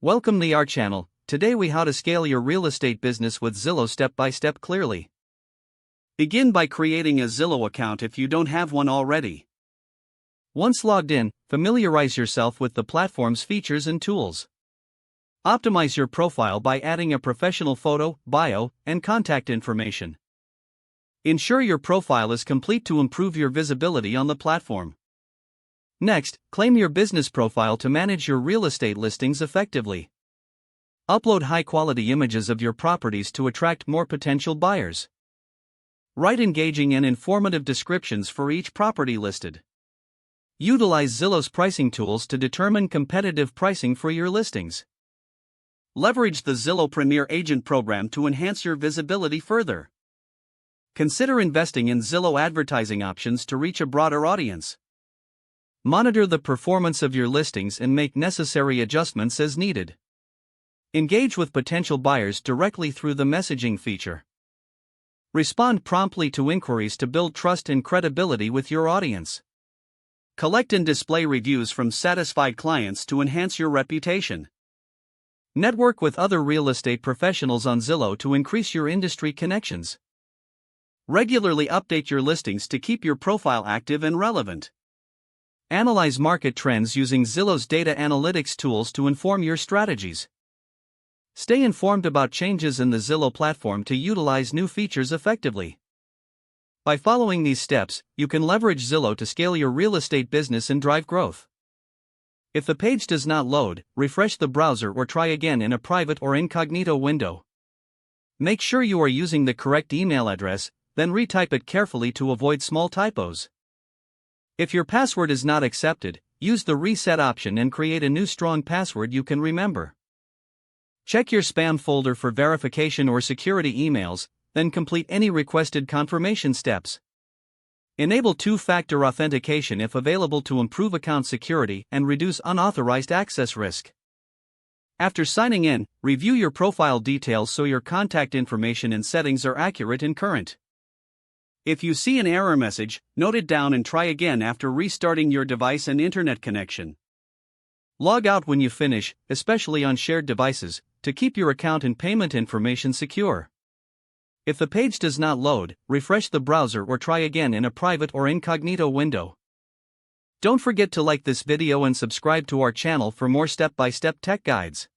Welcome to our channel. Today we how to scale your real estate business with Zillow step by step clearly. Begin by creating a Zillow account if you don't have one already. Once logged in, familiarize yourself with the platform's features and tools. Optimize your profile by adding a professional photo, bio, and contact information. Ensure your profile is complete to improve your visibility on the platform. Next, claim your business profile to manage your real estate listings effectively. Upload high-quality images of your properties to attract more potential buyers. Write engaging and informative descriptions for each property listed. Utilize Zillow's pricing tools to determine competitive pricing for your listings. Leverage the Zillow Premier Agent program to enhance your visibility further. Consider investing in Zillow advertising options to reach a broader audience. Monitor the performance of your listings and make necessary adjustments as needed. Engage with potential buyers directly through the messaging feature. Respond promptly to inquiries to build trust and credibility with your audience. Collect and display reviews from satisfied clients to enhance your reputation. Network with other real estate professionals on Zillow to increase your industry connections. Regularly update your listings to keep your profile active and relevant. Analyze market trends using Zillow's data analytics tools to inform your strategies. Stay informed about changes in the Zillow platform to utilize new features effectively. By following these steps, you can leverage Zillow to scale your real estate business and drive growth. If the page does not load, refresh the browser or try again in a private or incognito window. Make sure you are using the correct email address, then retype it carefully to avoid small typos. If your password is not accepted, use the reset option and create a new strong password you can remember. Check your spam folder for verification or security emails, then complete any requested confirmation steps. Enable two-factor authentication if available to improve account security and reduce unauthorized access risk. After signing in, review your profile details so your contact information and settings are accurate and current. If you see an error message, note it down and try again after restarting your device and internet connection. Log out when you finish, especially on shared devices, to keep your account and payment information secure. If the page does not load, refresh the browser or try again in a private or incognito window. Don't forget to like this video and subscribe to our channel for more step-by-step tech guides.